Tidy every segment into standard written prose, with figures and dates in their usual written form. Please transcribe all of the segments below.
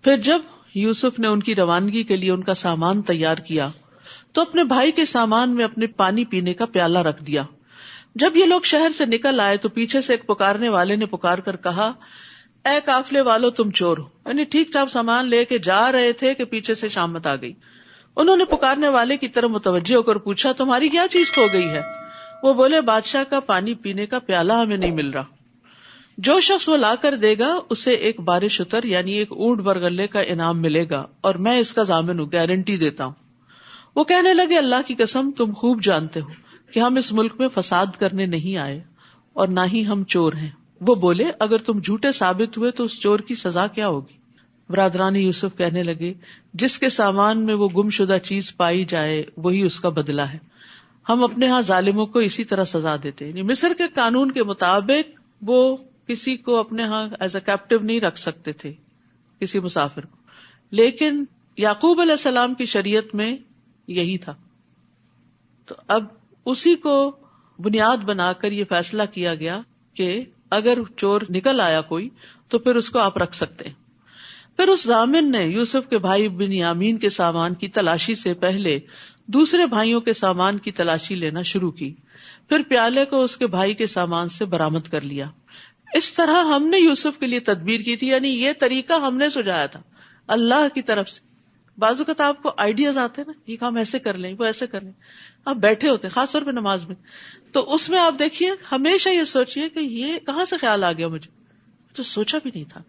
پھر جب یوسف نے ان کی روانگی کے لیے ان کا سامان تیار کیا تو اپنے بھائی کے سامان میں اپنے پانی پینے کا پیالہ رکھ دیا. جب یہ لوگ شہر سے نکل آئے تو پیچھے سے ایک پکارنے والے نے پکار کر کہا, اے قافلے والو تم چور ہو. یعنی ٹھیک ٹھاک سامان لے کے جا رہے تھے کہ پیچھے سے شامت آ گئی. انہوں نے پکارنے والے کی طرف متوجہ ہو کر پوچھا, تمہاری کیا چیز کھو گئی ہے؟ وہ بولے, بادشاہ کا پانی پینے کا پیالہ ہمیں نہیں مل رہا. جو شخص وہ لا کر دے گا اسے ایک بار شتر یعنی ایک اونٹ برغلے کا انعام ملے گا, اور میں اس کا ضامن ہوں, گارنٹی دیتا ہوں. وہ کہنے لگے, اللہ کی قسم تم خوب جانتے ہو کہ ہم اس ملک میں فساد کرنے نہیں آئے اور نہ ہی ہم چور ہیں. وہ بولے, اگر تم جھوٹے ثابت ہوئے تو اس چور کی سزا کیا ہوگی؟ برادران یوسف کہنے لگے, جس کے سامان میں وہ گم شدہ چیز پائی جائے وہی اس کا بدلہ ہے. ہم اپنے ہاں ظالموں کو اسی طرح سزا دیتے ہیں. مصر کے قانون کے مطابق وہ کسی کو اپنے ہاں ایز اے کیپٹیو نہیں رکھ سکتے تھے, کسی مسافر کو, لیکن یعقوب علیہ السلام کی شریعت میں یہی تھا. تو اب اسی کو بنیاد بنا کر یہ فیصلہ کیا گیا کہ اگر چور نکل آیا کوئی تو پھر اس کو آپ رکھ سکتے ہیں. پھر اس ضامن نے یوسف کے بھائی بنیامین کے سامان کی تلاشی سے پہلے دوسرے بھائیوں کے سامان کی تلاشی لینا شروع کی. پھر پیالے کو اس کے بھائی کے سامان سے برآمد کر لیا. اس طرح ہم نے یوسف کے لیے تدبیر کی تھی, یعنی یہ طریقہ ہم نے سجایا تھا اللہ کی طرف سے. بعض اوقات آپ کو آئیڈیاز آتے ہیں نا, یہ کام ایسے کر لیں, وہ ایسے کر لیں, آپ بیٹھے ہوتے ہیں خاص طور پہ نماز میں, تو اس میں آپ دیکھیے ہمیشہ یہ سوچیے کہ یہ کہاں سے خیال آ گیا مجھے, تو سوچا بھی نہیں تھا.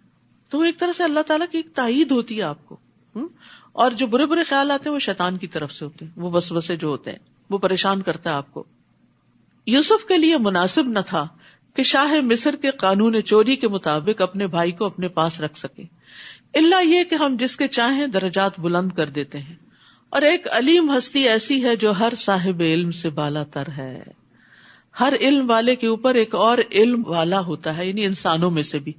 تو وہ ایک طرح سے اللہ تعالیٰ کی ایک تائید ہوتی ہے آپ کو. اور جو برے برے خیال آتے ہیں وہ شیطان کی طرف سے ہوتے ہیں, وہ وسوسے جو ہوتے ہیں وہ پریشان کرتا ہے آپ کو. یوسف کے لیے مناسب نہ تھا کہ شاہ مصر کے قانون چوری کے مطابق اپنے بھائی کو اپنے پاس رکھ سکے, الا یہ کہ ہم جس کے چاہیں درجات بلند کر دیتے ہیں, اور ایک علیم ہستی ایسی ہے جو ہر صاحب علم سے بالا تر ہے. ہر علم والے کے اوپر ایک اور علم والا ہوتا ہے, یعنی انسانوں میں سے بھی.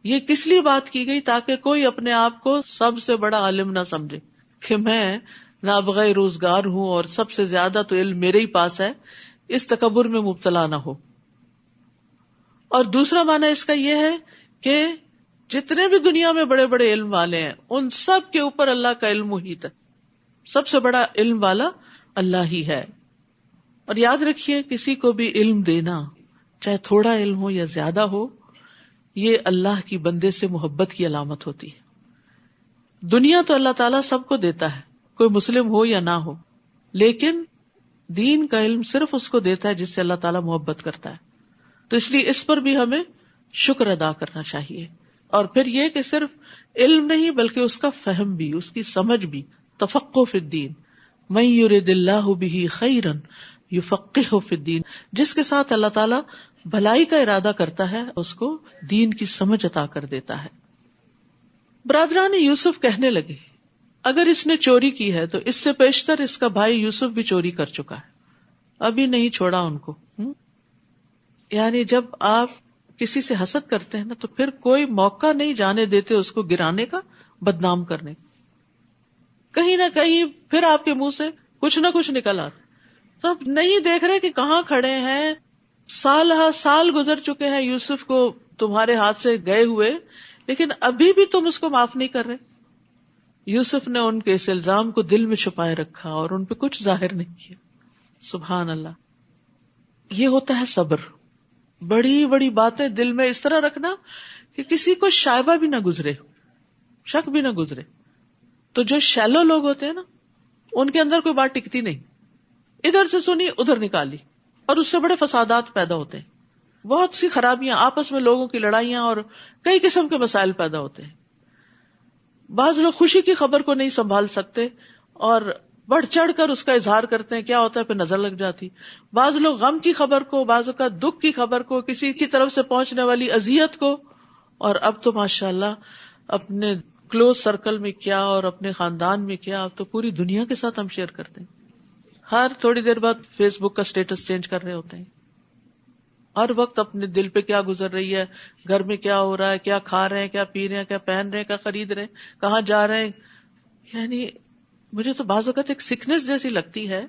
یہ کس لیے بات کی گئی؟ تاکہ کوئی اپنے آپ کو سب سے بڑا عالم نہ سمجھے کہ میں نابغہ روزگار ہوں اور سب سے زیادہ تو علم میرے ہی پاس ہے, اس تکبر میں مبتلا نہ ہو. اور دوسرا معنی اس کا یہ ہے کہ جتنے بھی دنیا میں بڑے بڑے علم والے ہیں ان سب کے اوپر اللہ کا علم محیط ہے. سب سے بڑا علم والا اللہ ہی ہے. اور یاد رکھیے, کسی کو بھی علم دینا, چاہے تھوڑا علم ہو یا زیادہ ہو, یہ اللہ کی بندے سے محبت کی علامت ہوتی ہے. دنیا تو اللہ تعالیٰ سب کو دیتا ہے, کوئی مسلم ہو یا نہ ہو, لیکن دین کا علم صرف اس کو دیتا ہے جس سے اللہ تعالیٰ محبت کرتا ہے. تو اس لیے اس پر بھی ہمیں شکر ادا کرنا چاہیے. اور پھر یہ کہ صرف علم نہیں بلکہ اس کا فہم بھی, اس کی سمجھ بھی, تفقہ فی الدین. من یرد اللہ بہ خیرا یفقہہ فی الدین, جس کے ساتھ اللہ تعالیٰ بھلائی کا ارادہ کرتا ہے اس کو دین کی سمجھ عطا کر دیتا ہے. برادران یوسف کہنے لگے, اگر اس نے چوری کی ہے تو اس سے پیشتر اس کا بھائی یوسف بھی چوری کر چکا ہے, ابھی نہیں چھوڑا ان کو. یعنی جب آپ کسی سے حسد کرتے ہیں نا تو پھر کوئی موقع نہیں جانے دیتے اس کو گرانے کا, بدنام کرنے کا. کہیں نہ کہیں پھر آپ کے منہ سے کچھ نہ کچھ نکل آتا. تو آپ نہیں دیکھ رہے کہ کہاں کھڑے ہیں, سال ہا سال گزر چکے ہیں یوسف کو تمہارے ہاتھ سے گئے ہوئے, لیکن ابھی بھی تم اس کو معاف نہیں کر رہے. یوسف نے ان کے اس الزام کو دل میں چھپائے رکھا اور ان پہ کچھ ظاہر نہیں کیا. سبحان اللہ. یہ ہوتا ہے صبر. بڑی بڑی باتیں دل میں اس طرح رکھنا کہ کسی کو شائبہ بھی نہ گزرے, شک بھی نہ گزرے. تو جو شیلو لوگ ہوتے ہیں نا, ان کے اندر کوئی بات ٹکتی نہیں, ادھر سے سنی ادھر نکالی, اور اس سے بڑے فسادات پیدا ہوتے ہیں. بہت سی خرابیاں, آپس میں لوگوں کی لڑائیاں اور کئی قسم کے مسائل پیدا ہوتے ہیں. بعض لوگ خوشی کی خبر کو نہیں سنبھال سکتے اور بڑھ چڑھ کر اس کا اظہار کرتے ہیں, کیا ہوتا ہے پھر نظر لگ جاتی. بعض لوگ غم کی خبر کو, بعض کا دکھ کی خبر کو, کسی کی طرف سے پہنچنے والی اذیت کو, اور اب تو ماشاءاللہ اپنے کلوز سرکل میں کیا اور اپنے خاندان میں کیا, اب تو پوری دنیا کے ساتھ ہم شیئر کرتے ہیں. ہر تھوڑی دیر بعد فیس بک کا سٹیٹس چینج کر رہے ہوتے ہیں, ہر وقت اپنے دل پہ کیا گزر رہی ہے, گھر میں کیا ہو رہا ہے, کیا کھا رہے ہیں, کیا پی رہے ہیں, کیا پہن رہے ہیں, کیا خرید رہے ہیں, کہاں جا رہے ہیں. یعنی مجھے تو بعض اوقات ایک سکنس جیسی لگتی ہے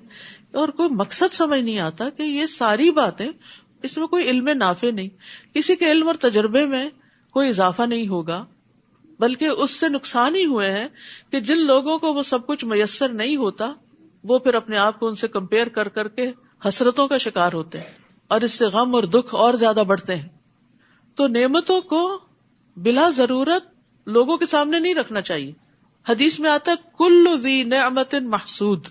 اور کوئی مقصد سمجھ نہیں آتا کہ یہ ساری باتیں, اس میں کوئی علم نافع نہیں, کسی کے علم اور تجربے میں کوئی اضافہ نہیں ہوگا, بلکہ اس سے نقصان ہی ہوئے ہیں کہ جن لوگوں کو وہ سب کچھ میسر نہیں ہوتا وہ پھر اپنے آپ کو ان سے کمپیئر کر کر کے حسرتوں کا شکار ہوتے ہیں اور اس سے غم اور دکھ اور زیادہ بڑھتے ہیں. تو نعمتوں کو بلا ضرورت لوگوں کے سامنے نہیں رکھنا چاہیے. حدیث میں آتا ہے کل ذی نعمت محسود،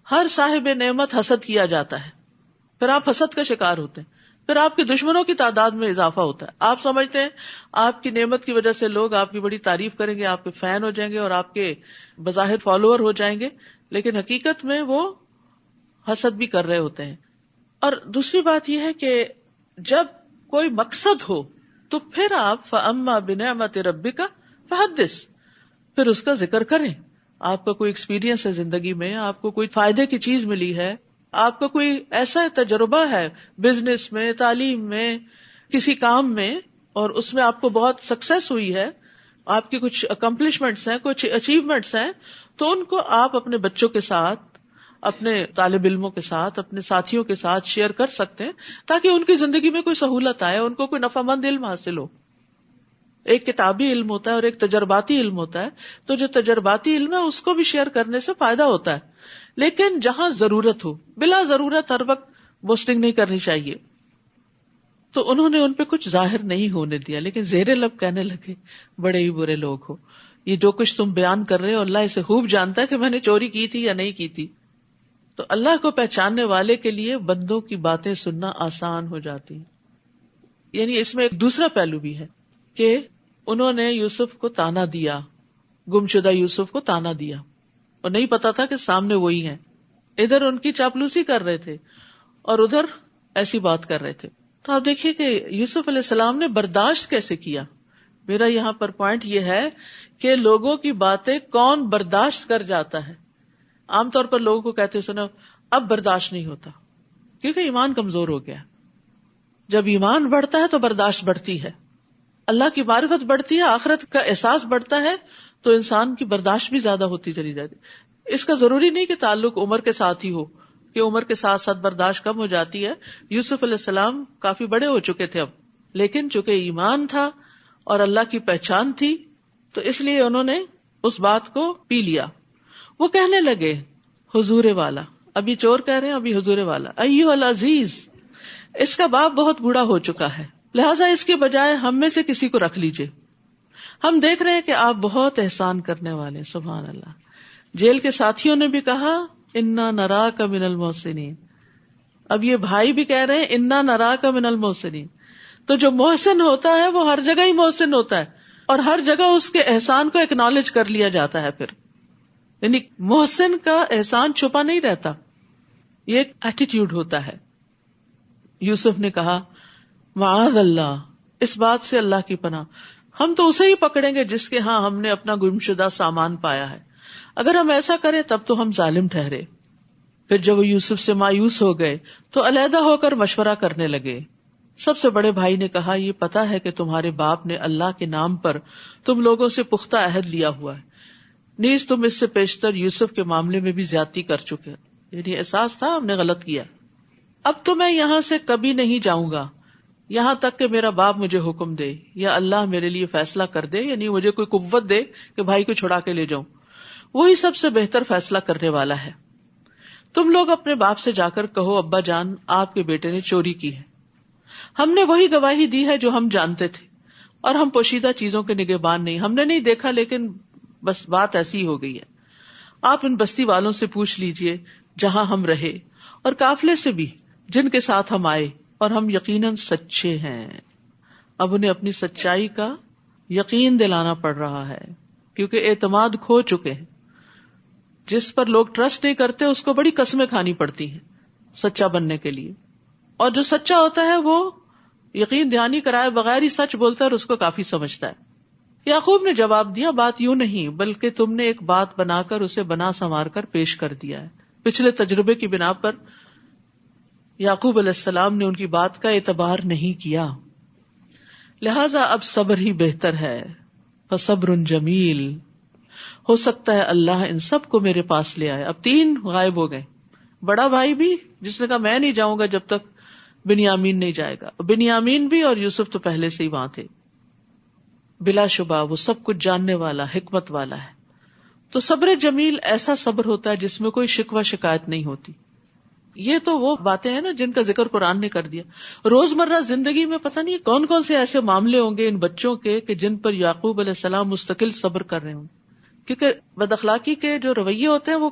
ہر صاحب نعمت حسد کیا جاتا ہے. پھر آپ حسد کا شکار ہوتے ہیں، پھر آپ کے دشمنوں کی تعداد میں اضافہ ہوتا ہے. آپ سمجھتے ہیں آپ کی نعمت کی وجہ سے لوگ آپ کی بڑی تعریف کریں گے، آپ کے فین ہو جائیں گے اور آپ کے بظاہر فالوور ہو جائیں گے، لیکن حقیقت میں وہ حسد بھی کر رہے ہوتے ہیں. اور دوسری بات یہ ہے کہ جب کوئی مقصد ہو تو پھر آپ فَأَمَّا بِنِعْمَةِ رَبِّكَ فَحَدِّثْ، پھر اس کا ذکر کریں. آپ کا کوئی ایکسپیرینس ہے زندگی میں، آپ کو کوئی فائدے کی چیز ملی ہے، آپ کا کوئی ایسا تجربہ ہے بزنس میں، تعلیم میں، کسی کام میں، اور اس میں آپ کو بہت سکسیس ہوئی ہے، آپ کی کچھ اکمپلشمنٹس ہیں، کچھ اچیومنٹس ہیں، تو ان کو آپ اپنے بچوں کے ساتھ، اپنے طالب علموں کے ساتھ، اپنے ساتھیوں کے ساتھ شیئر کر سکتے ہیں تاکہ ان کی زندگی میں کوئی سہولت آئے، ان کو کوئی نفع مند علم حاصل ہو. ایک کتابی علم ہوتا ہے اور ایک تجرباتی علم ہوتا ہے. تو جو تجرباتی علم ہے اس کو بھی شیئر کرنے سے فائدہ ہوتا ہے، لیکن جہاں ضرورت ہو، بلا ضرورت ہر وقت بوسٹنگ نہیں کرنی چاہیے. تو انہوں نے ان پہ کچھ ظاہر نہیں ہونے دیا، لیکن زیر لب کہنے لگے بڑے ہی برے لوگ ہو، یہ جو کچھ تم بیان کر رہے ہو اللہ اسے خوب جانتا ہے کہ میں نے چوری کی تھی یا نہیں کی تھی. تو اللہ کو پہچاننے والے کے لیے بندوں کی باتیں سننا آسان ہو جاتی. یعنی اس میں ایک دوسرا پہلو بھی ہے کہ انہوں نے یوسف کو تانا دیا، گمشدہ یوسف کو تانا دیا، اور نہیں پتا تھا کہ سامنے وہی ہیں. ادھر ان کی چاپلوسی کر رہے تھے اور ادھر ایسی بات کر رہے تھے. تو آپ دیکھیے کہ یوسف علیہ السلام نے برداشت کیسے کیا. میرا یہاں پر پوائنٹ یہ ہے کہ لوگوں کی باتیں کون برداشت کر جاتا ہے. عام طور پر لوگوں کو کہتے سنا اب برداشت نہیں ہوتا، کیونکہ ایمان کمزور ہو گیا. جب ایمان بڑھتا ہے تو برداشت بڑھتی ہے، اللہ کی معرفت بڑھتی ہے، آخرت کا احساس بڑھتا ہے، تو انسان کی برداشت بھی زیادہ ہوتی چلی جاتی. اس کا ضروری نہیں کہ تعلق عمر کے ساتھ ہی ہو، کہ عمر کے ساتھ ساتھ برداشت کم ہو جاتی ہے. یوسف علیہ السلام کافی بڑے ہو چکے تھے اب، لیکن چونکہ ایمان تھا اور اللہ کی پہچان تھی تو اس لیے انہوں نے اس بات کو پی لیا. وہ کہنے لگے حضور والا، ابھی چور کہہ رہے ہیں، ابھی حضور والا، ایھا العزیز، اس کا باپ بہت بوڑھا ہو چکا ہے، لہٰذا اس کے بجائے ہم میں سے کسی کو رکھ لیجئے. ہم دیکھ رہے ہیں کہ آپ بہت احسان کرنے والے ہیں. سبحان اللہ. جیل کے ساتھیوں نے بھی کہا انا نراک من المحسنین. اب یہ بھائی بھی کہہ رہے ہیں انا نراک من المحسنین. تو جو محسن ہوتا ہے وہ ہر جگہ ہی محسن ہوتا ہے، اور ہر جگہ اس کے احسان کو اکنالج کر لیا جاتا ہے. پھر یعنی محسن کا احسان چھپا نہیں رہتا، یہ ایک ایٹیٹیوڈ ہوتا ہے. یوسف نے کہا معاذ اللہ، اس بات سے اللہ کی پناہ، ہم تو اسے ہی پکڑیں گے جس کے ہاں ہم نے اپنا گمشدہ سامان پایا ہے. اگر ہم ایسا کریں تب تو ہم ظالم ٹھہرے. پھر جب وہ یوسف سے مایوس ہو گئے تو علیحدہ ہو کر مشورہ کرنے لگے. سب سے بڑے بھائی نے کہا یہ پتا ہے کہ تمہارے باپ نے اللہ کے نام پر تم لوگوں سے پختہ عہد لیا ہوا ہے، نیز تم اس سے پیشتر یوسف کے معاملے میں بھی زیادتی کر چکے، یعنی احساس تھا ہم نے غلط کیا. اب تو میں یہاں سے کبھی نہیں جاؤں گا یہاں تک کہ میرا باپ مجھے حکم دے یا اللہ میرے لیے فیصلہ کر دے، یعنی مجھے کوئی قوت دے کہ بھائی کو چھڑا کے لے جاؤں. وہی سب سے بہتر فیصلہ کرنے والا ہے. تم لوگ اپنے باپ سے جا کر کہو ابا جان آپ کے بیٹے نے چوری کی ہے. ہم نے وہی گواہی دی ہے جو ہم جانتے تھے، اور ہم پوشیدہ چیزوں کے نگہبان نہیں. ہم نے نہیں دیکھا لیکن بس بات ایسی ہو گئی ہے. آپ ان بستی والوں سے پوچھ لیجئے جہاں ہم رہے، اور قافلے سے بھی جن کے ساتھ ہم آئے، اور ہم یقیناً سچے ہیں. اب انہیں اپنی سچائی کا یقین دلانا پڑ رہا ہے کیونکہ اعتماد کھو چکے ہیں. جس پر لوگ ٹرسٹ نہیں کرتے اس کو بڑی قسمیں کھانی پڑتی ہیں سچا بننے کے لیے، اور جو سچا ہوتا ہے وہ یقین دہانی کرائے بغیر ہی سچ بولتا ہے اور اس کو کافی سمجھتا ہے. یعقوب نے جواب دیا بات یوں نہیں بلکہ تم نے ایک بات بنا کر اسے بنا سنوار کر پیش کر دیا ہے. پچھلے تجربے کی بنا پر یعقوب علیہ السلام نے ان کی بات کا اعتبار نہیں کیا، لہذا اب صبر ہی بہتر ہے. فصبر جمیل، ہو سکتا ہے اللہ ان سب کو میرے پاس لے آئے. اب 3 غائب ہو گئے. بڑا بھائی بھی جس نے کہا میں نہیں جاؤں گا جب تک بنیامین نہیں جائے گا، بنیامین بھی، اور یوسف تو پہلے سے ہی وہاں تھے. بلا شبہ وہ سب کچھ جاننے والا، حکمت والا ہے. تو صبر جمیل ایسا صبر ہوتا ہے جس میں کوئی شکوہ شکایت نہیں ہوتی. یہ تو وہ باتیں ہیں نا جن کا ذکر قرآن نے کر دیا. روزمرہ زندگی میں پتہ نہیں کون کون سے ایسے معاملے ہوں گے ان بچوں کے کہ جن پر یعقوب علیہ السلام مستقل صبر کر رہے ہوں، کیونکہ بد اخلاقی کے جو رویے ہوتے ہیں وہ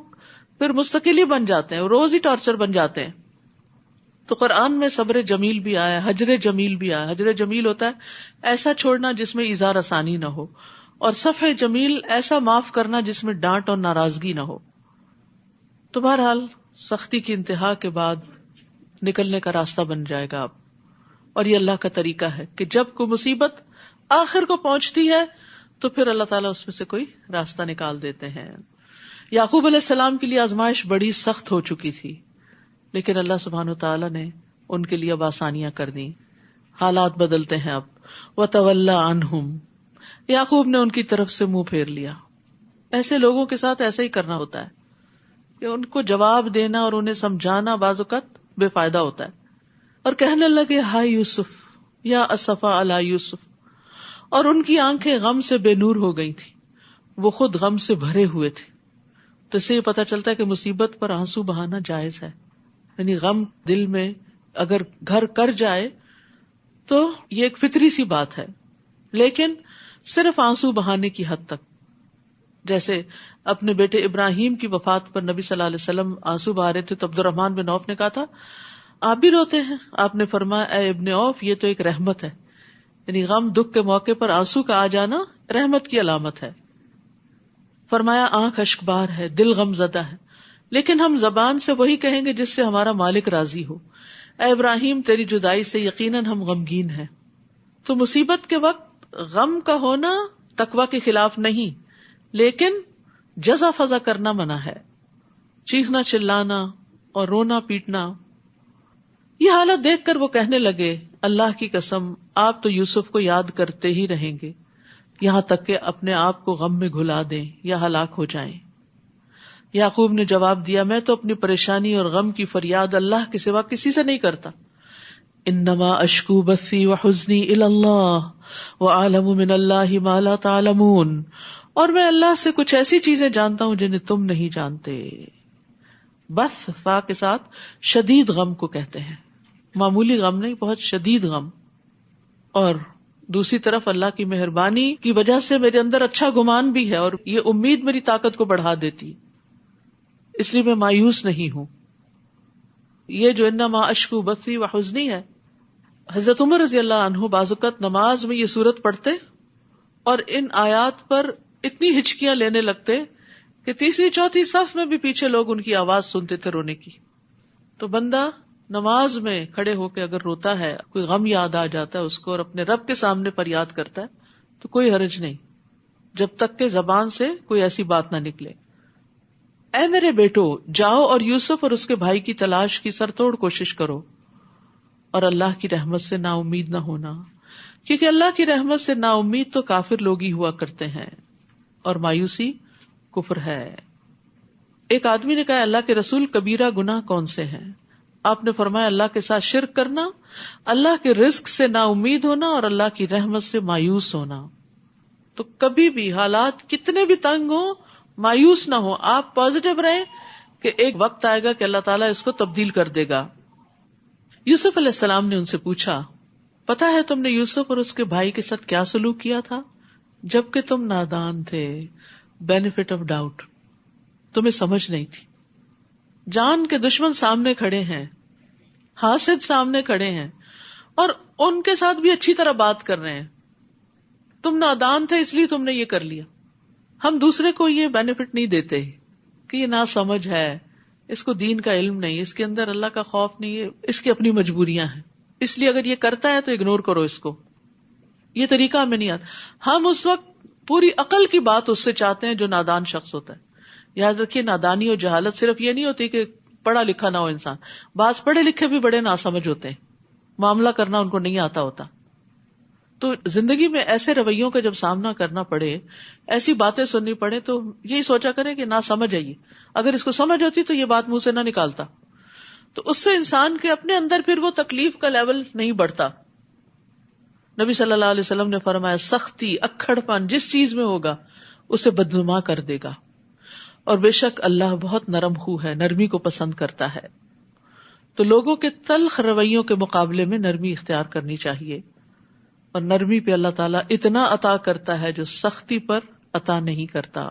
پھر مستقل ہی بن جاتے ہیں، روز ہی ٹارچر بن جاتے ہیں. تو قرآن میں صبر جمیل بھی آیا، ہجر جمیل بھی آیا. ہجر جمیل ہوتا ہے ایسا چھوڑنا جس میں ایذا رسانی نہ ہو، اور صفح جمیل ایسا معاف کرنا جس میں ڈانٹ اور ناراضگی نہ ہو. تو بہرحال سختی کی انتہا کے بعد نکلنے کا راستہ بن جائے گا اب. اور یہ اللہ کا طریقہ ہے کہ جب کوئی مصیبت آخر کو پہنچتی ہے تو پھر اللہ تعالیٰ اس میں سے کوئی راستہ نکال دیتے ہیں. یعقوب علیہ السلام کے لیے آزمائش بڑی سخت ہو چکی تھی، لیکن اللہ سبحانہ وتعالیٰ نے ان کے لیے اب آسانیاں کر دی. حالات بدلتے ہیں اب. وَتَوَلَّى عَنْهُمْ، یعقوب نے ان کی طرف سے منہ پھیر لیا. ایسے لوگوں کے ساتھ ایسا ہی کرنا ہوتا ہے کہ ان کو جواب دینا اور انہیں سمجھانا بعض اوقات بے فائدہ ہوتا ہے. اور کہنے لگے ہائے یوسف یا اسفا علی یوسف، اور ان کی آنکھیں غم سے بے نور ہو گئی تھی، وہ خود غم سے بھرے ہوئے تھے. تو اس سے یہ پتہ چلتا ہے کہ مصیبت پر آنسو بہانا جائز ہے. یعنی غم دل میں اگر گھر کر جائے تو یہ ایک فطری سی بات ہے، لیکن صرف آنسو بہانے کی حد تک. جیسے اپنے بیٹے ابراہیم کی وفات پر نبی صلی اللہ علیہ وسلم آنسو بہا رہے تھے تو عبد الرحمن بن عوف نے کہا تھا آپ بھی روتے ہیں؟ آپ نے فرمایا اے ابن عوف یہ تو ایک رحمت ہے. یعنی غم دکھ کے موقع پر آنسو کا آ جانا رحمت کی علامت ہے. فرمایا آنکھ اشک بار ہے، دل غم زدہ ہے، لیکن ہم زبان سے وہی کہیں گے جس سے ہمارا مالک راضی ہو. اے ابراہیم تیری جدائی سے یقیناً ہم غمگین ہیں. تو مصیبت کے وقت غم کا ہونا تقویٰ کے خلاف نہیں، لیکن جزا فضا کرنا منع ہے. چیخنا چلانا اور رونا پیٹنا. یہ حالت دیکھ کر وہ کہنے لگے اللہ کی قسم آپ تو یوسف کو یاد کرتے ہی رہیں گے یہاں تک کہ اپنے آپ کو غم میں گھلا دیں یا ہلاک ہو جائیں. یعقوب نے جواب دیا میں تو اپنی پریشانی اور غم کی فریاد اللہ کے سوا کسی سے نہیں کرتا. انما اشکو بثی وحزنی الی اللہ واعلم من اللہ ما لا تعلمون، اور میں اللہ سے کچھ ایسی چیزیں جانتا ہوں جنہیں تم نہیں جانتے. بث فا کے ساتھ شدید غم کو کہتے ہیں، معمولی غم نہیں، بہت شدید غم. اور دوسری طرف اللہ کی مہربانی کی وجہ سے میرے اندر اچھا گمان بھی ہے اور یہ امید میری طاقت کو بڑھا دیتی، اس لیے میں مایوس نہیں ہوں. یہ جو انما اشکو بثی وحزنی ہے، حضرت عمر رضی اللہ عنہ بعض اوقات نماز میں یہ سورت پڑھتے اور ان آیات پر اتنی ہچکیاں لینے لگتے کہ تیسری چوتھی صف میں بھی پیچھے لوگ ان کی آواز سنتے تھے رونے کی. تو بندہ نماز میں کھڑے ہو کے اگر روتا ہے، کوئی غم یاد آ جاتا ہے اس کو اور اپنے رب کے سامنے فریاد کرتا ہے تو کوئی حرج نہیں، جب تک کہ زبان سے کوئی ایسی بات نہ نکلے. اے میرے بیٹو جاؤ اور یوسف اور اس کے بھائی کی تلاش کی سرتوڑ کوشش کرو اور اللہ کی رحمت سے نا امید نہ ہونا، کیونکہ اللہ کی رحمت سے نا امید تو کافر لوگ ہی ہوا کرتے ہیں اور مایوسی کفر ہے. ایک آدمی نے کہا اللہ کے رسول کبیرہ گناہ کون سے ہیں؟ آپ نے فرمایا اللہ کے ساتھ شرک کرنا، اللہ کے رزق سے نا امید ہونا اور اللہ کی رحمت سے مایوس ہونا. تو کبھی بھی حالات کتنے بھی تنگ ہوں مایوس نہ ہو، آپ پازیٹو رہیں کہ ایک وقت آئے گا کہ اللہ تعالیٰ اس کو تبدیل کر دے گا. یوسف علیہ السلام نے ان سے پوچھا پتا ہے تم نے یوسف اور اس کے بھائی کے ساتھ کیا سلوک کیا تھا جبکہ تم نادان تھے؟ بینیفٹ آف ڈاؤٹ، تمہیں سمجھ نہیں تھی. جان کے دشمن سامنے کھڑے ہیں، حاسد سامنے کھڑے ہیں اور ان کے ساتھ بھی اچھی طرح بات کر رہے ہیں. تم نادان تھے اس لیے تم نے یہ کر لیا. ہم دوسرے کو یہ بینیفٹ نہیں دیتے کہ یہ نا سمجھ ہے، اس کو دین کا علم نہیں، اس کے اندر اللہ کا خوف نہیں ہے، اس کی اپنی مجبوریاں ہیں، اس لیے اگر یہ کرتا ہے تو اگنور کرو اس کو. یہ طریقہ ہمیں نہیں آتا. ہم اس وقت پوری عقل کی بات اس سے چاہتے ہیں جو نادان شخص ہوتا ہے. یاد رکھیے نادانی اور جہالت صرف یہ نہیں ہوتی کہ پڑھا لکھا نہ ہو انسان، بعض پڑھے لکھے بھی بڑے ناسمجھ ہوتے ہیں، معاملہ کرنا ان کو نہیں آتا ہوتا. تو زندگی میں ایسے رویوں کا جب سامنا کرنا پڑے، ایسی باتیں سننی پڑے تو یہی سوچا کریں کہ نہ سمجھ آئیے، اگر اس کو سمجھ ہوتی تو یہ بات منہ سے نہ نکالتا. تو اس سے انسان کے اپنے اندر پھر وہ تکلیف کا لیول نہیں بڑھتا. نبی صلی اللہ علیہ وسلم نے فرمایا سختی، اکھڑ پن جس چیز میں ہوگا اسے بدنما کر دے گا، اور بے شک اللہ بہت نرم خو ہے، نرمی کو پسند کرتا ہے. تو لوگوں کے تلخ رویوں کے مقابلے میں نرمی اختیار کرنی چاہیے، اور نرمی پہ اللہ تعالیٰ اتنا عطا کرتا ہے جو سختی پر عطا نہیں کرتا.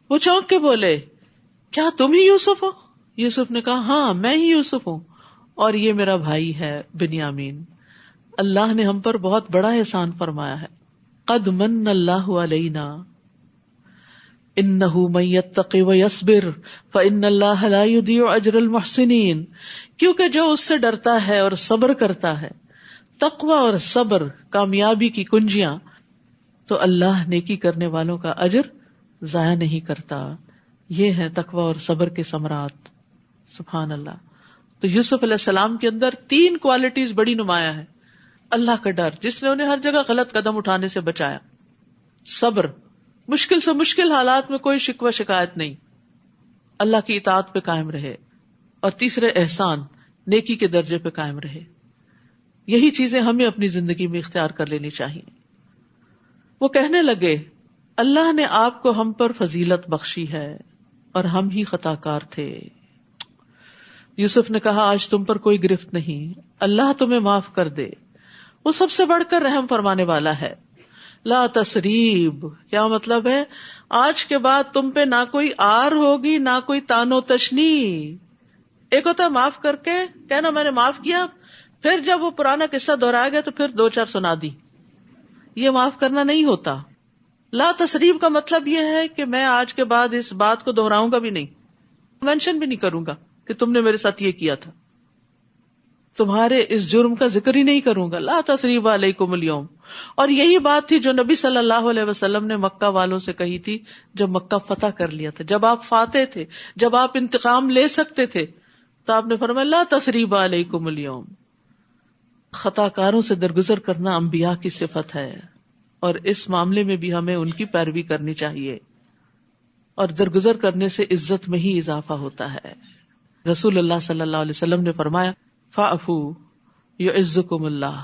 وہ چونک کے بولے کیا تم ہی یوسف ہو؟ یوسف نے کہا ہاں میں ہی یوسف ہوں، اور یہ میرا بھائی ہے بنیامین. اللہ نے ہم پر بہت بڑا احسان فرمایا ہے. قد من اللہ علینا انہ من یتقی ویصبر فان اللہ لا یضیع اجر المحسنین. کیونکہ جو اس سے ڈرتا ہے اور صبر کرتا ہے، تقوی اور صبر کامیابی کی کنجیاں، تو اللہ نیکی کرنے والوں کا اجر ضائع نہیں کرتا. یہ ہے تقوی اور صبر کے ثمرات. سبحان اللہ. تو یوسف علیہ السلام کے اندر 3 کوالٹیز بڑی نمایاں ہے. اللہ کا ڈر جس نے انہیں ہر جگہ غلط قدم اٹھانے سے بچایا، صبر، مشکل سے مشکل حالات میں کوئی شکوہ شکایت نہیں، اللہ کی اطاعت پہ قائم رہے، اور تیسرے احسان، نیکی کے درجے پہ قائم رہے. یہی چیزیں ہمیں اپنی زندگی میں اختیار کر لینی چاہیے. وہ کہنے لگے اللہ نے آپ کو ہم پر فضیلت بخشی ہے اور ہم ہی خطا کار تھے. یوسف نے کہا آج تم پر کوئی گرفت نہیں، اللہ تمہیں معاف کر دے، وہ سب سے بڑھ کر رحم فرمانے والا ہے. لا تسریب، کیا مطلب ہے؟ آج کے بعد تم پہ نہ کوئی آر ہوگی نہ کوئی تانو تشنی. ایک ہوتا ہے معاف کر کے کہنا میں نے معاف کیا، پھر جب وہ پرانا قصہ دہرایا گیا تو پھر 2-4 سنا دی. یہ معاف کرنا نہیں ہوتا. لا تسریب کا مطلب یہ ہے کہ میں آج کے بعد اس بات کو دہراؤں گا بھی نہیں، مینشن بھی نہیں کروں گا کہ تم نے میرے ساتھ یہ کیا تھا، تمہارے اس جرم کا ذکر ہی نہیں کروں گا. لا تثریب علیکم اليوم. اور یہی بات تھی جو نبی صلی اللہ علیہ وسلم نے مکہ والوں سے کہی تھی جب مکہ فتح کر لیا تھا، جب آپ فاتح تھے، جب آپ انتقام لے سکتے تھے، تو آپ نے فرمایا لا تثریب علیکم اليوم. خطا کاروں سے درگزر کرنا انبیاء کی صفت ہے، اور اس معاملے میں بھی ہمیں ان کی پیروی کرنی چاہیے، اور درگزر کرنے سے عزت میں ہی اضافہ ہوتا ہے. رسول اللہ صلی اللہ علیہ وسلم نے فرمایا فاعفوا یعزکم اللہ،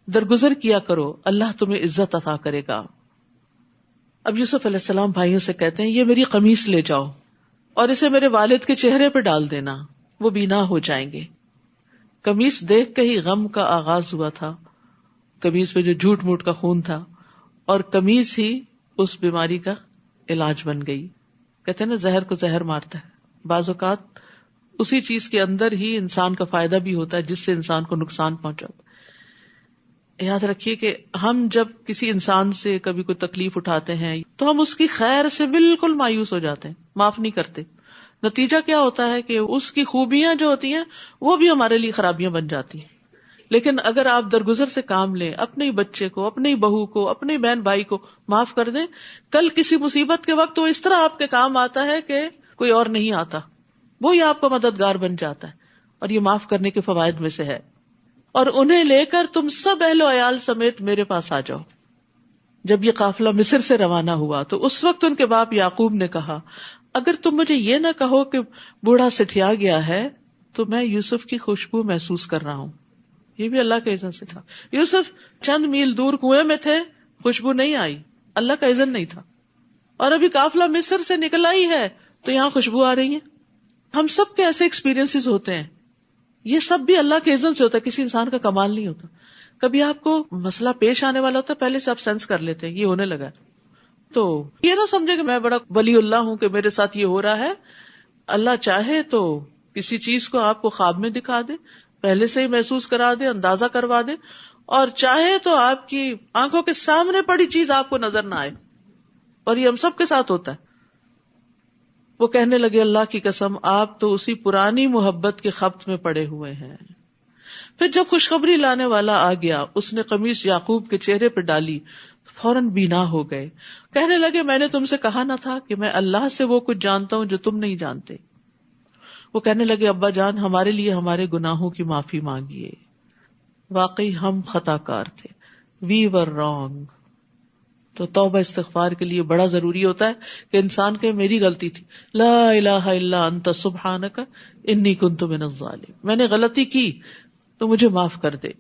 درگزر کیا کرو اللہ تمہیں عزت عطا کرے گا. اب یوسف علیہ السلام بھائیوں سے کہتے ہیں یہ میری قمیص لے جاؤ اور اسے میرے والد کے چہرے پہ ڈال دینا، وہ بینا ہو جائیں گے. قمیص دیکھ کے ہی غم کا آغاز ہوا تھا، قمیص پہ جو جھوٹ موٹ کا خون تھا، اور قمیص ہی اس بیماری کا علاج بن گئی. کہتے ہیں نا زہر کو زہر مارتا ہے. بعض اوقات اسی چیز کے اندر ہی انسان کا فائدہ بھی ہوتا ہے جس سے انسان کو نقصان پہنچا. یاد رکھیے کہ ہم جب کسی انسان سے کبھی کوئی تکلیف اٹھاتے ہیں تو ہم اس کی خیر سے بالکل مایوس ہو جاتے ہیں، معاف نہیں کرتے. نتیجہ کیا ہوتا ہے کہ اس کی خوبیاں جو ہوتی ہیں وہ بھی ہمارے لیے خرابیاں بن جاتی ہیں. لیکن اگر آپ درگزر سے کام لیں، اپنے ہی بچے کو، اپنی بہو کو، اپنے بہن بھائی کو معاف کر دیں، کل کسی مصیبت کے وقت وہ اس طرح آپ کے کام آتا ہے کہ کوئی اور نہیں آتا، وہی آپ کا مددگار بن جاتا ہے. اور یہ معاف کرنے کے فوائد میں سے ہے. اور انہیں لے کر تم سب اہل و عیال سمیت میرے پاس آ جاؤ. جب یہ قافلہ مصر سے روانہ ہوا تو اس وقت ان کے باپ یعقوب نے کہا اگر تم مجھے یہ نہ کہو کہ بوڑھا سٹھیا گیا ہے تو میں یوسف کی خوشبو محسوس کر رہا ہوں. یہ بھی اللہ کے اذن سے تھا. یوسف چند میل دور کنویں میں تھے، خوشبو نہیں آئی، اللہ کا اذن نہیں تھا. اور ابھی قافلہ مصر سے نکلا ہی ہے تو یہاں خوشبو آ رہی ہے. ہم سب کے ایسے ایکسپیرینس ہوتے ہیں، یہ سب بھی اللہ کے اذن سے ہوتا ہے، کسی انسان کا کمال نہیں ہوتا. کبھی آپ کو مسئلہ پیش آنے والا ہوتا ہے، پہلے سے آپ سینس کر لیتے ہیں یہ ہونے لگا، تو یہ نہ سمجھے کہ میں بڑا ولی اللہ ہوں کہ میرے ساتھ یہ ہو رہا ہے. اللہ چاہے تو کسی چیز کو آپ کو خواب میں دکھا دے، پہلے سے ہی محسوس کرا دے، اندازہ کروا دے، اور چاہے تو آپ کی آنکھوں کے سامنے پڑی چیز آپ کو نظر نہ آئے. اور یہ ہم سب کے ساتھ ہوتا ہے. وہ کہنے لگے اللہ کی قسم آپ تو اسی پرانی محبت کے خبط میں پڑے ہوئے ہیں. پھر جب خوشخبری لانے والا آ گیا اس نے قمیص یعقوب کے چہرے پہ ڈالی، فوراً بینا ہو گئے. کہنے لگے میں نے تم سے کہا نہ تھا کہ میں اللہ سے وہ کچھ جانتا ہوں جو تم نہیں جانتے. وہ کہنے لگے ابا جان ہمارے لیے ہمارے گناہوں کی معافی مانگیے، واقعی ہم خطا کار تھے، وی ور رانگ. تو توبہ استغفار کے لیے بڑا ضروری ہوتا ہے کہ انسان کہ میری غلطی تھی، لا الہ الا انت سبحانک انی کنت من الظالمین، میں نے غلطی کی تو مجھے معاف کر دے.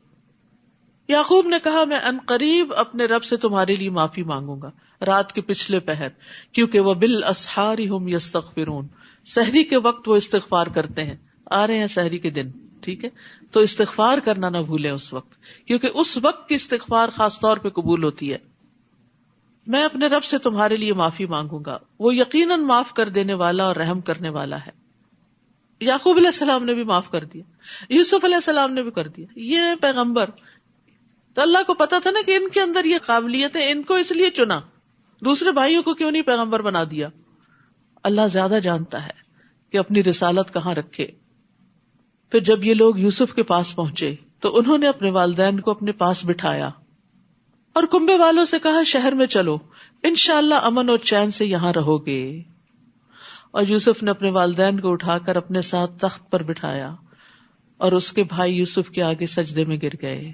یعقوب نے کہا میں ان قریب اپنے رب سے تمہارے لیے معافی مانگوں گا رات کے پچھلے پہر، کیونکہ وہ بالاسحار ہم یستغفرون، سحری کے وقت وہ استغفار کرتے ہیں. آ رہے ہیں سحری کے دن، ٹھیک ہے، تو استغفار کرنا نہ بھولیں اس وقت، کیونکہ اس وقت کی استغفار خاص طور پہ قبول ہوتی ہے. میں اپنے رب سے تمہارے لیے معافی مانگوں گا، وہ یقیناً معاف کر دینے والا اور رحم کرنے والا ہے. یعقوب علیہ السلام نے بھی معاف کر دیا، یوسف علیہ السلام نے بھی کر دیا. یہ پیغمبر تو اللہ کو پتا تھا نا کہ ان کے اندر یہ قابلیت ہے، ان کو اس لیے چنا، دوسرے بھائیوں کو کیوں نہیں پیغمبر بنا دیا؟ اللہ زیادہ جانتا ہے کہ اپنی رسالت کہاں رکھے. پھر جب یہ لوگ یوسف کے پاس پہنچے تو انہوں نے اپنے والدین کو اپنے پاس بٹھایا اور کنبے والوں سے کہا شہر میں چلو، انشاءاللہ امن اور چین سے یہاں رہو گے. اور یوسف نے اپنے والدین کو اٹھا کر اپنے ساتھ تخت پر بٹھایا اور اس کے بھائی یوسف کے آگے سجدے میں گر گئے.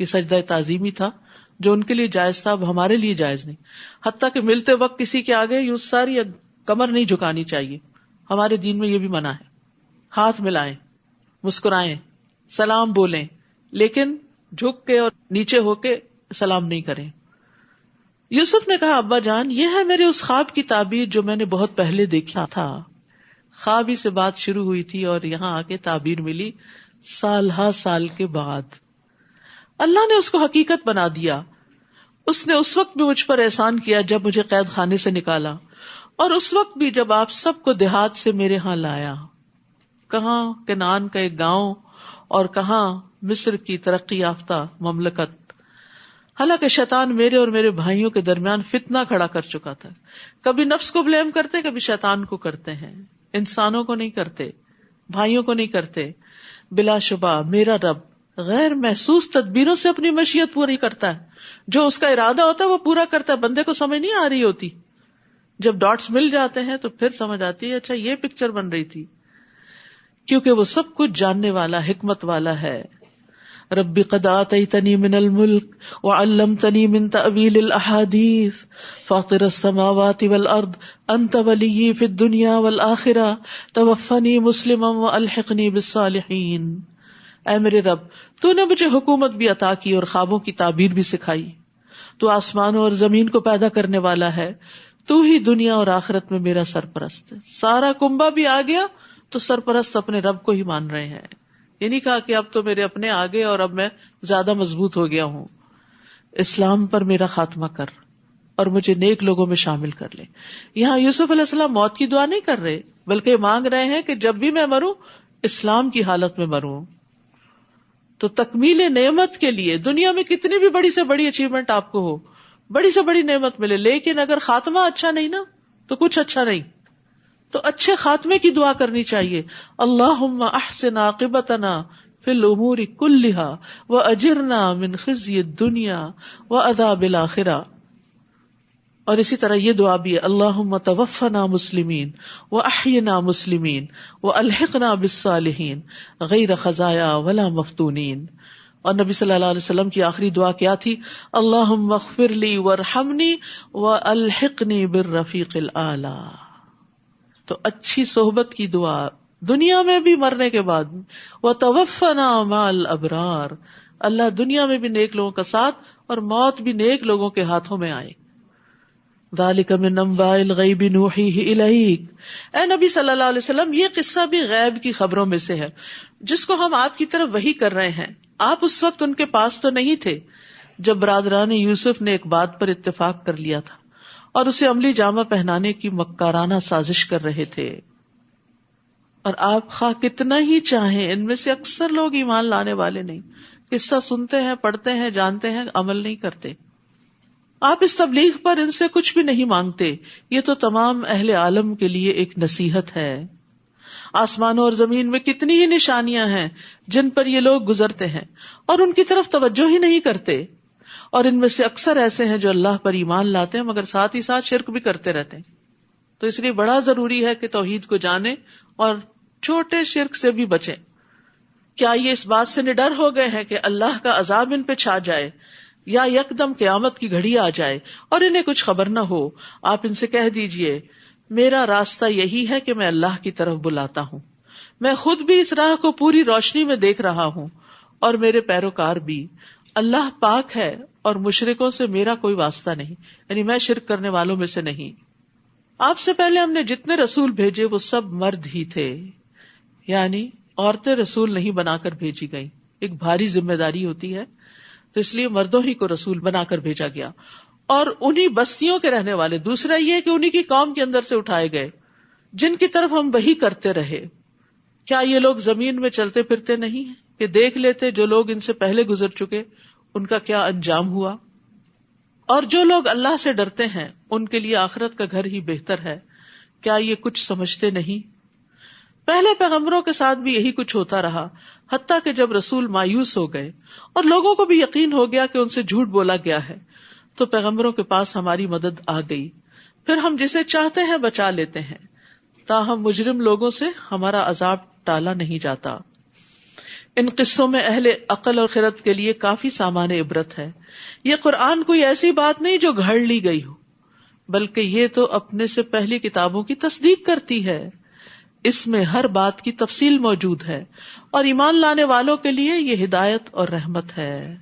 یہ سجدہ تعظیمی تھا جو ان کے لیے جائز تھا، اب ہمارے لیے جائز نہیں. حتیٰ کہ ملتے وقت کسی کے آگے یوں ساری کمر نہیں جھکانی چاہیے، ہمارے دین میں یہ بھی منع ہے. ہاتھ ملائیں، مسکرائیں، سلام بولیں، لیکن جھک کے اور نیچے ہو کے سلام نہیں کریں. یوسف نے کہا ابا جان، یہ ہے میرے اس خواب کی تعبیر جو میں نے بہت پہلے دیکھا تھا. خواب ہی سے بات شروع ہوئی تھی اور یہاں آ کے تعبیر ملی سال ہا سال کے بعد. اللہ نے اس کو حقیقت بنا دیا. اس نے اس وقت بھی مجھ پر احسان کیا جب مجھے قید خانے سے نکالا، اور اس وقت بھی جب آپ سب کو دیہات سے میرے ہاں لایا. کہاں کنعان کا ایک گاؤں اور کہاں مصر کی ترقی یافتہ مملکت. حالانکہ شیطان میرے اور میرے بھائیوں کے درمیان فتنہ کھڑا کر چکا تھا. کبھی نفس کو بلیم کرتے، کبھی شیطان کو کرتے ہیں، انسانوں کو نہیں کرتے، بھائیوں کو نہیں کرتے. بلا شبہ میرا رب غیر محسوس تدبیروں سے اپنی مشیت پوری کرتا ہے. جو اس کا ارادہ ہوتا ہے وہ پورا کرتا ہے. بندے کو سمجھ نہیں آ رہی ہوتی، جب ڈاٹس مل جاتے ہیں تو پھر سمجھ آتی ہے اچھا یہ پکچر بن رہی تھی. کیونکہ وہ سب کچھ جاننے والا، حکمت والا ہے. رب قد آتیتنی من الملک وعلمتنی من تأویل الاحادیث فاطر السماوات والارض انت ولی فی الدنیا والآخرہ توفنی مسلما والحقنی بالصالحین. اے میرے رب، تو نے مجھے حکومت بھی عطا کی اور خوابوں کی تعبیر بھی سکھائی. تو آسمانوں اور زمین کو پیدا کرنے والا ہے، تو ہی دنیا اور آخرت میں میرا سرپرست ہے. سارا کنبہ بھی آ گیا تو سرپرست اپنے رب کو ہی مان رہے ہیں. یہ نہیں کہا کہ اب تو میرے اپنے آگے اور اب میں زیادہ مضبوط ہو گیا ہوں. اسلام پر میرا خاتمہ کر اور مجھے نیک لوگوں میں شامل کر لے. یہاں یوسف علیہ السلام موت کی دعا نہیں کر رہے، بلکہ مانگ رہے ہیں کہ جب بھی میں مروں اسلام کی حالت میں مروں. تو تکمیل نعمت کے لیے دنیا میں کتنی بھی بڑی سے بڑی اچیومنٹ آپ کو ہو، بڑی سے بڑی نعمت ملے، لیکن اگر خاتمہ اچھا نہیں نا تو کچھ اچھا نہیں. تو اچھے خاتمے کی دعا کرنی چاہیے. اللہم احسن عاقبتنا فی الامور کلہا واجرنا من خزی الدنیا وعذاب الآخرہ. اور اسی طرح یہ دعا بھی ہے اللہم توفنا مسلمین واحینا مسلمین والحقنا بالصالحین غیر خزایا ولا مفتونین. اور نبی صلی اللہ علیہ وسلم کی آخری دعا کیا تھی؟ اللہم اغفر لی وارحمنی والحقنی بالرفیق الاعلی. تو اچھی صحبت کی دعا دنیا میں بھی، مرنے کے بعد بھی. وتوفنا مع الابرار، اللہ دنیا میں بھی نیک لوگوں کا ساتھ اور موت بھی نیک لوگوں کے ہاتھوں میں آئے. ذالک من انباء الغیب نوحیہ الیک. اے نبی صلی اللہ علیہ وسلم، یہ قصہ بھی غیب کی خبروں میں سے ہے جس کو ہم آپ کی طرف وحی کر رہے ہیں. آپ اس وقت ان کے پاس تو نہیں تھے جب برادران یوسف نے ایک بات پر اتفاق کر لیا تھا اور اسے عملی جامہ پہنانے کی مکارانہ سازش کر رہے تھے. اور آپ خواہ کتنا ہی چاہیں، ان میں سے اکثر لوگ ایمان لانے والے نہیں، قصہ سنتے ہیں، پڑھتے ہیں، جانتے ہیں، عمل نہیں کرتے. آپ اس تبلیغ پر ان سے کچھ بھی نہیں مانگتے. یہ تو تمام اہل عالم کے لیے ایک نصیحت ہے. آسمانوں اور زمین میں کتنی ہی نشانیاں ہیں جن پر یہ لوگ گزرتے ہیں اور ان کی طرف توجہ ہی نہیں کرتے. اور ان میں سے اکثر ایسے ہیں جو اللہ پر ایمان لاتے ہیں مگر ساتھ ہی ساتھ شرک بھی کرتے رہتے ہیں. تو اس لیے بڑا ضروری ہے کہ توحید کو جانیں اور چھوٹے شرک سے بھی بچیں. کیا یہ اس بات سے نڈر ہو گئے ہیں کہ اللہ کا عذاب ان پہ چھا جائے یا یکدم قیامت کی گھڑی آ جائے اور انہیں کچھ خبر نہ ہو؟ آپ ان سے کہہ دیجئے میرا راستہ یہی ہے کہ میں اللہ کی طرف بلاتا ہوں. میں خود بھی اس راہ کو پوری روشنی میں دیکھ رہا ہوں اور میرے پیروکار بھی. اللہ پاک ہے اور مشرکوں سے میرا کوئی واسطہ نہیں، یعنی میں شرک کرنے والوں میں سے نہیں. آپ سے پہلے ہم نے جتنے رسول بھیجے وہ سب مرد ہی تھے، یعنی عورتیں رسول نہیں بنا کر بھیجی گئیں. ایک بھاری ذمہ داری ہوتی ہے، تو اس لیے مردوں ہی کو رسول بنا کر بھیجا گیا، اور انہی بستیوں کے رہنے والے. دوسرا یہ کہ انہی کی قوم کے اندر سے اٹھائے گئے جن کی طرف ہم وحی کرتے رہے. کیا یہ لوگ زمین میں چلتے پھرتے نہیں ہیں کہ دیکھ لیتے جو لوگ ان سے پہلے گزر چکے ان کا کیا انجام ہوا؟ اور جو لوگ اللہ سے ڈرتے ہیں ان کے لیے آخرت کا گھر ہی بہتر ہے. کیا یہ کچھ سمجھتے نہیں؟ پہلے پیغمبروں کے ساتھ بھی یہی کچھ ہوتا رہا، حتیٰ کہ جب رسول مایوس ہو گئے اور لوگوں کو بھی یقین ہو گیا کہ ان سے جھوٹ بولا گیا ہے، تو پیغمبروں کے پاس ہماری مدد آ گئی. پھر ہم جسے چاہتے ہیں بچا لیتے ہیں، تاہم مجرم لوگوں سے ہمارا عذاب ٹالا نہیں جاتا. ان قصوں میں اہل عقل اور خرد کے لیے کافی سامان عبرت ہے. یہ قرآن کوئی ایسی بات نہیں جو گھڑ لی گئی ہو، بلکہ یہ تو اپنے سے پہلی کتابوں کی تصدیق کرتی ہے. اس میں ہر بات کی تفصیل موجود ہے، اور ایمان لانے والوں کے لیے یہ ہدایت اور رحمت ہے.